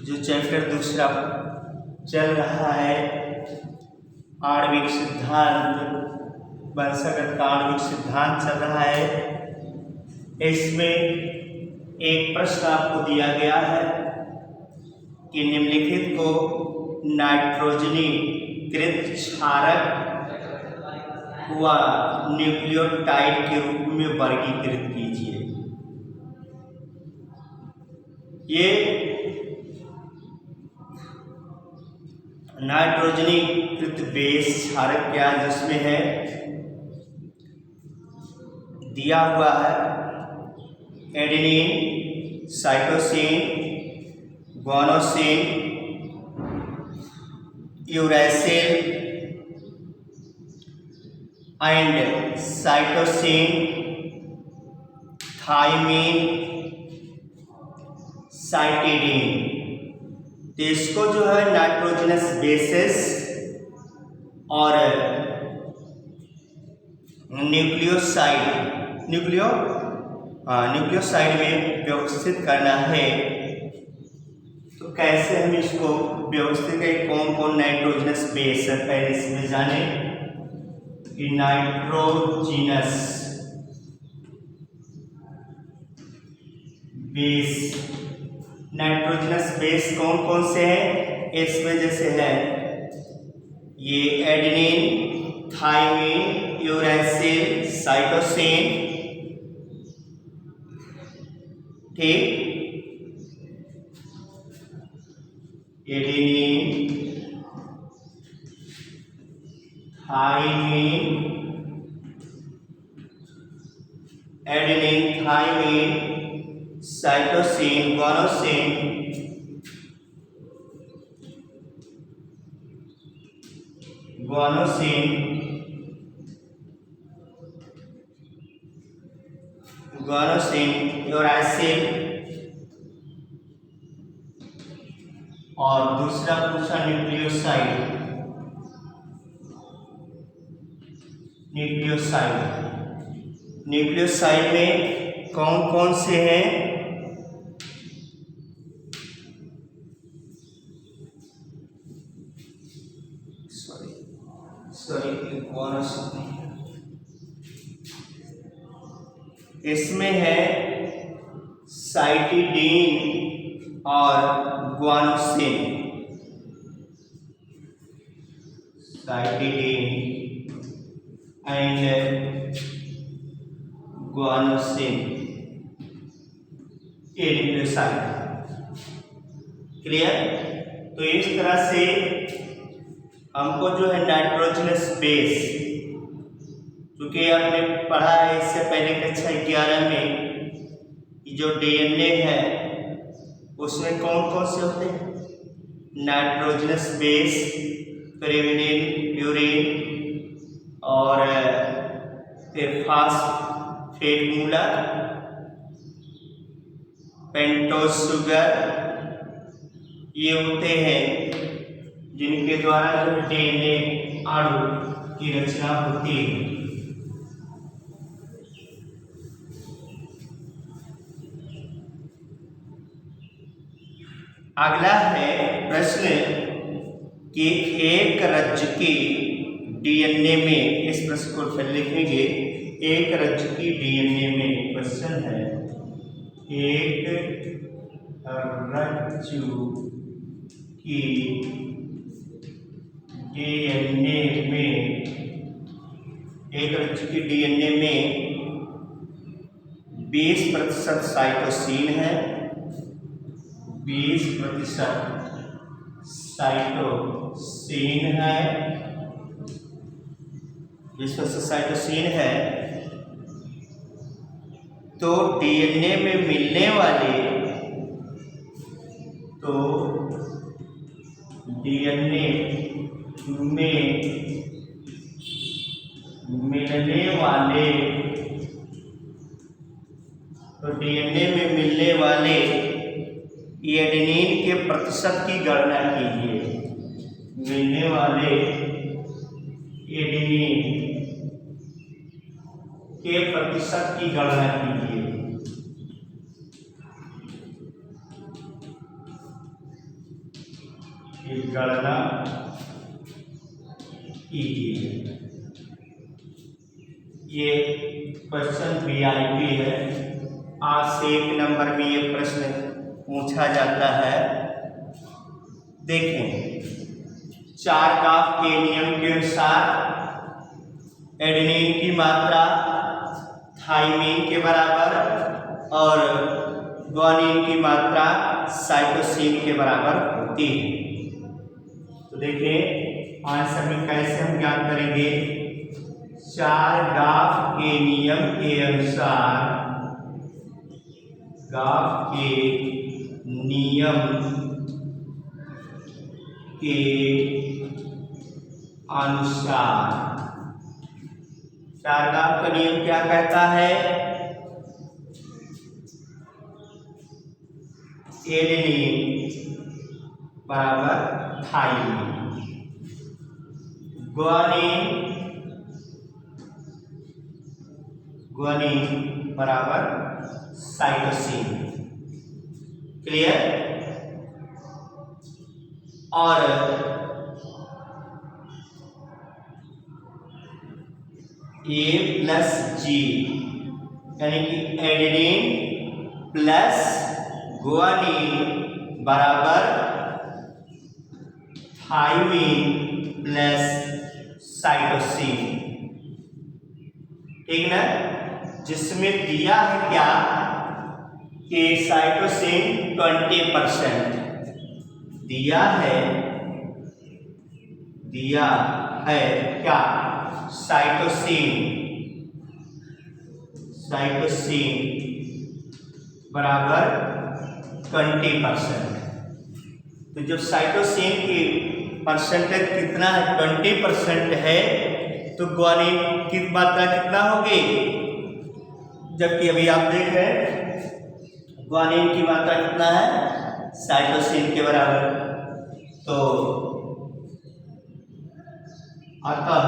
जो चैप्टर दूसरा चल रहा है आणविक सिद्धांत, वंशागत का आणविक सिद्धांत चल रहा है। इसमें एक प्रश्न आपको दिया गया है कि निम्नलिखित को नाइट्रोजनीकृत क्षारक व न्यूक्लियोटाइड के रूप में वर्गीकृत कीजिए। ये नाइट्रोजनीकृत बेस क्षारक क्या जिसमें है दिया हुआ है adenine, cytosine, guanosine, uracil and cytosine, thymine, cytidine. तो इसको जो है नाइट्रोजनस बेसेस और न्यूक्लियोसाइड में व्यवस्थित करना है। तो कैसे हम इसको व्यवस्थित करें, कौन कौन नाइट्रोजनस बेस है पहले इसमें जाने कि नाइट्रोजनस बेस कौन कौन से हैं इसमें, जैसे है ये एडेनिन, थाइमिन, यूरैसिल, साइटोसिन, ठीक, adenine, thymine, cytosine, guanosine, uracil और दूसरा पूछा न्यूक्लियोसाइड में कौन कौन से हैं, इसमें है साइटिडीन और गुआनोसिन, ये न्यूक्लियोसाइड। क्लियर। तो इस तरह से हमको जो है नाइट्रोजनस बेस, क्योंकि आपने पढ़ा है इससे पहले कक्षा 11 में जो डीएनए है उसमें कौन कौन से होते हैं नाइट्रोजनस बेस, pyrimidine, प्यूरिन और फिर फॉस्फेट मूलक, पेंटोज शुगर, ये होते हैं जिनके द्वारा जो डीएनए अणु की रचना होती है। अगला है प्रश्न कि एक रज्जुकी डीएनए में, इस प्रश्न को फिर लिखेंगे, एक रज्जुकी डीएनए में क्वेश्चन है, एक रज्जुकी डीएनए में 20% साइटोसिन है, 20% साइटोसिन है, तो डीएनए में मिलने वाले एडेनिन के प्रतिशत की गणना कीजिए। मिलने वाले एडेनिन के प्रतिशत की गणना कीजिए। की गणना कीजिए। ये क्वेश्चन वीआईपी है, आज से 1 नंबर में ये प्रश्न पूछा जाता है। देखें, चारगाफ के नियम के अनुसार एडेनिन की मात्रा थाइमिन के बराबर और ग्वानिन की मात्रा साइटोसिन के बराबर होती है। तो देखिए आंसर में कैसे हम ज्ञात करेंगे। चारगाफ के नियम के अनुसार, गाफ के नियम के अनुसार, चारगाफ का नियम क्या कहता है? एडेनिन बराबर थाइमिन, ग्वानिन बराबर साइटोसिन। क्लियर? और ए प्लस जी यानी कि एडेनिन प्लस ग्वानिन बराबर थाइमिन प्लस साइटोसिन। ठीक ना? जिसमें दिया है क्या कि साइटोसिन 20% दिया है क्या? साइटोसिन बराबर 20%। तो जब साइटोसिन की परसेंटेज कितना है, 20% है, तो ग्वानिन की मात्रा कितना होगी? जबकि अभी आप देख रहे हैं ग्वानिन की मात्रा कितना है, साइटोसिन के बराबर। तो अतः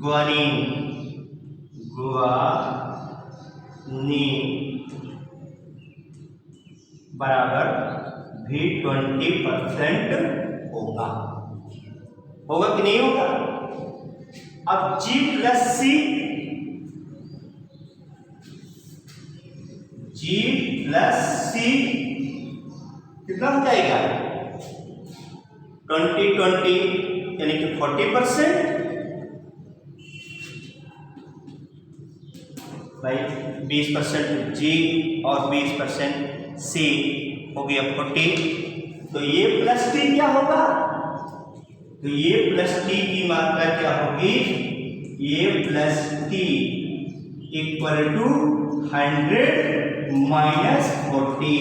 ग्वानिन बराबर भी 20% होगा कि नहीं होगा? अब G प्लस सी कितना हो जाएगा? 20 यानी कि 40%। भाई 20% G और 20% C हो गया 40। तो ये प्लस टी क्या होगा? तो ये प्लस टी की मात्रा क्या होगी? ये plus t equal to 100 minus 40।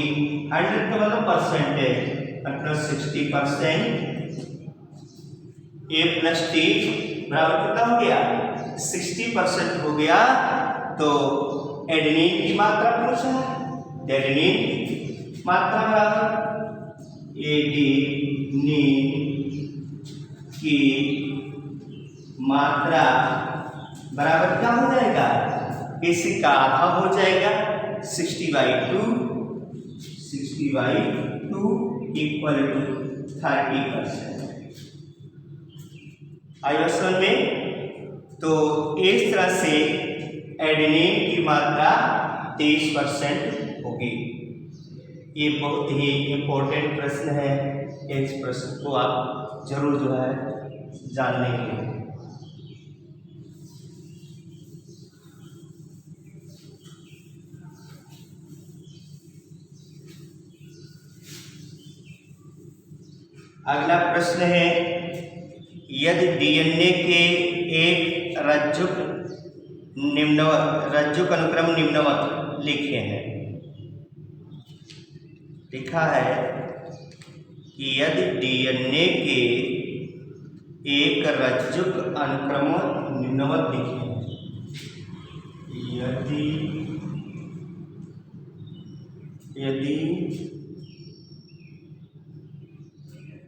100 का मतलब परसेंटेज, मतलब 60%। ए प्लस टी बराबर कितना हो गया? 60% हो गया। तो एडेनिन की मात्रा पूछा है, एडेनिन मात्रा बराबर एडेनिन की मात्रा बराबर क्या हो जाएगा? इसी का आधा हो जाएगा, 60/2 इक्वल टू 30%। आई समझ में? तो इस तरह से एडेनिन की मात्रा 23% होगी। ये बहुत ही इम्पोर्टेंट प्रश्न है, इस प्रश्न को आप जरूर जो है जान लेंगे। अगला प्रश्न है, यदि डीएनए के एक रज्जुक अनुक्रम निम्नवत लिखे हैं। लिखा है कि यदि डीएनए के एक रज्जुक अनुक्रम निम्नवत लिखे हैं, यदि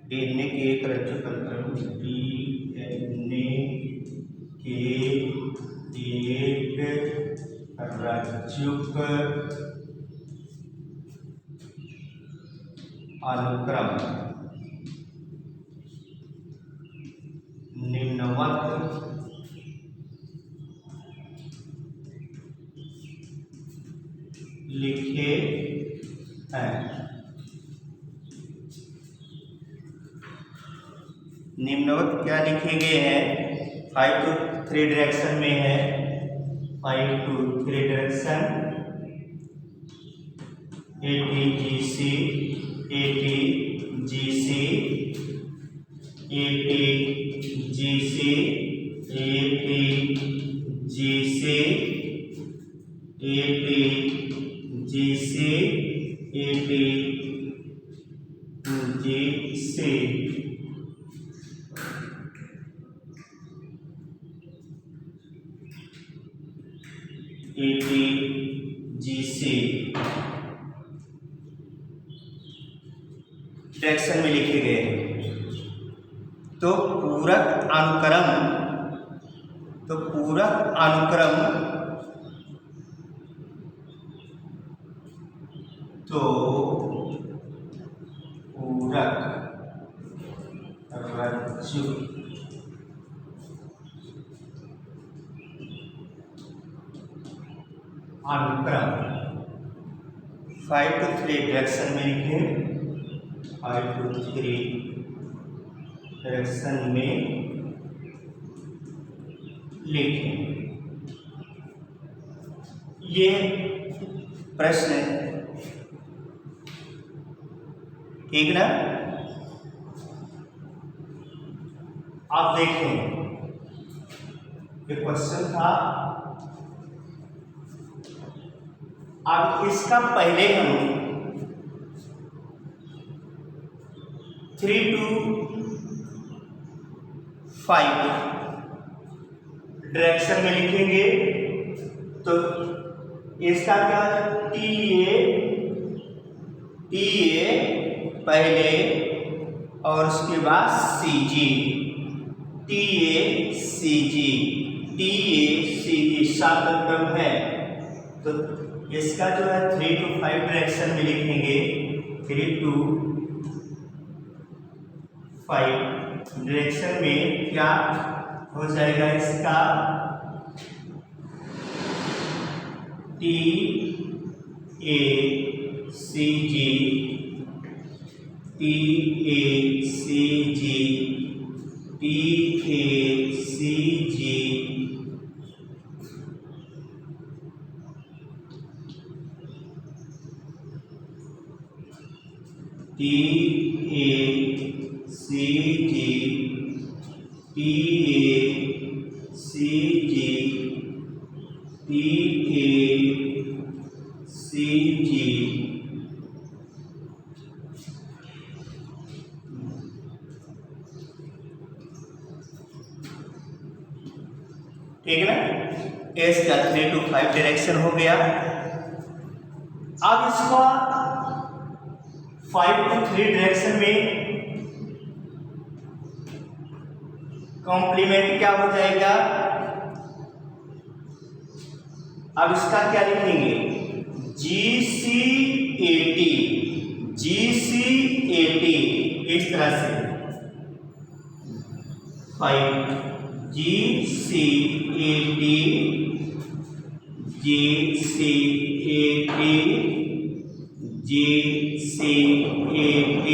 डीएनए के एक रज्जुक अनुक्रम डीएनए के एक रज्जुक अनुक्रम निम्नवत लिखे हैं। निम्नवत क्या लिखे गए हैं? 5 to 3 डायरेक्शन में है। 5 to 3 direction ATGC, ATGC, ATGC, ATGC, ATGC, ATGC। ATGC direction में लिखे गए हैं। तो पूरक अनुक्रम पूरक अनुक्रम रज्जु अनुक्रम 5 to 3 डायरेक्शन में लिखे। 5 to 3 डायरेक्शन में लिखें। ये प्रश्न ठीक ना? आप देखें, ये क्वेश्चन था। अब इसका पहले हम 3 to 5 डायरेक्शन में लिखेंगे। तो इसका क्या है? TA पहले और उसके बाद CG, TACG, TACG 7 क्रम है। तो इसका जो है 3 to 5 डायरेक्शन में लिखेंगे। 3 to 5 डायरेक्शन में क्या हो जाएगा? इसका TACG, TACG, TACG, TACG, TACG, TACG, ठीक है ना? एस का 3 to 5 डायरेक्शन हो गया। अब इसका 5 to 3 डायरेक्शन में कॉम्प्लीमेंट क्या हो जाएगा? अब इसका क्या लिखेंगे? GCAT, GCAT इस तरह से 5 GCAT, GCAT, GCAT,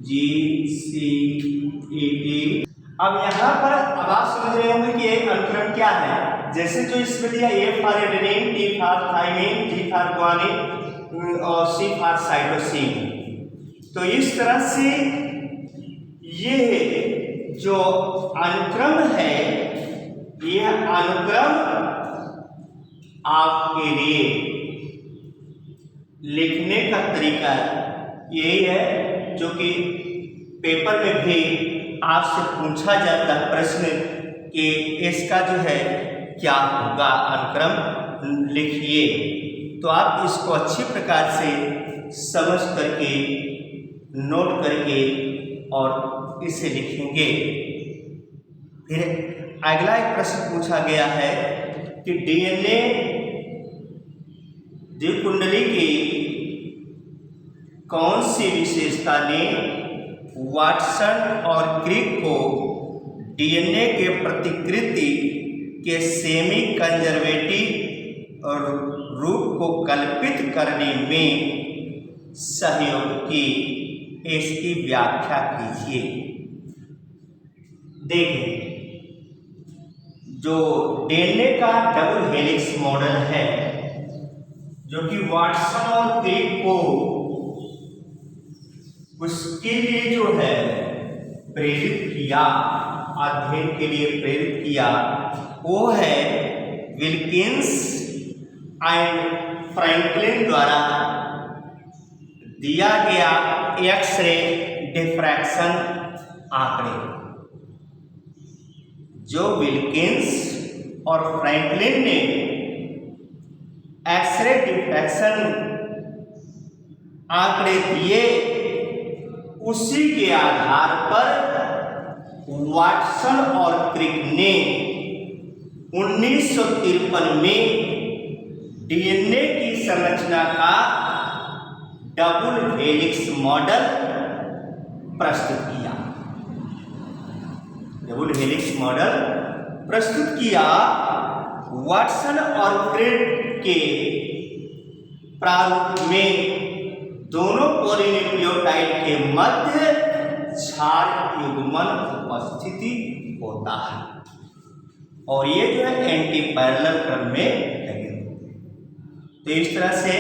GCAT। अब यहाँ पर अब आप समझ रहे होंगे कि एक अनुक्रम क्या है। जैसे जो इसमें दिया A for adenine, T for thymine, G for guanine और C फॉर साइटोसिन। तो इस तरह से ये जो अनुक्रम है, यह अनुक्रम आपके लिए लिखने का तरीका यही है जो कि पेपर में भी आपसे पूछा जाता है प्रश्न कि इसका जो है क्या होगा, अनुक्रम लिखिए। तो आप इसको अच्छी प्रकार से समझ करके नोट करके और इसे लिखेंगे। फिर अगला एक प्रश्न पूछा गया है कि द्विकुंडली की कौन सी विशेषता ने वाटसन और क्रिक को डीएनए के प्रतिकृति के सेमी कंजर्वेटिव रूप को कल्पित करने में सहयोग की, इसकी व्याख्या कीजिए। देखें, जो डीएनए का डबल हेलिक्स मॉडल है, जो कि वाटसन और क्रिक को उसके लिए जो है प्रेरित किया, अध्ययन के लिए प्रेरित किया, वो है विल्किंस एंड फ्रैंकलिन द्वारा दिया गया एक्सरे डिफ्रैक्शन आंकड़े। जो विल्किंस और फ्रैंकलिन ने एक्सरे डिफ्रैक्शन आंकड़े दिए, उसी के आधार पर वाटसन और क्रिक ने 1953 में डीएनए की संरचना का डबल हेलिक्स मॉडल प्रस्तुत किया। डबल हेलिक्स मॉडल प्रस्तुत किया। वाटसन और क्रिक के प्रारूप में दोनों पॉलीन्यूक्लियोटाइड के मध्य क्षार युग्मन उपस्थिति होता है और ये जो है एंटी पैरेलल क्रम में लगे होते हैं। तो इस तरह से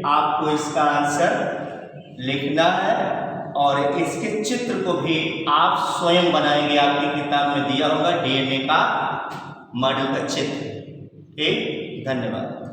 आपको इसका आंसर लिखना है और इसके चित्र को भी आप स्वयं बनाएंगे। आपकी किताब में दिया होगा डीएनए का मॉडल का चित्र। ठीक, धन्यवाद।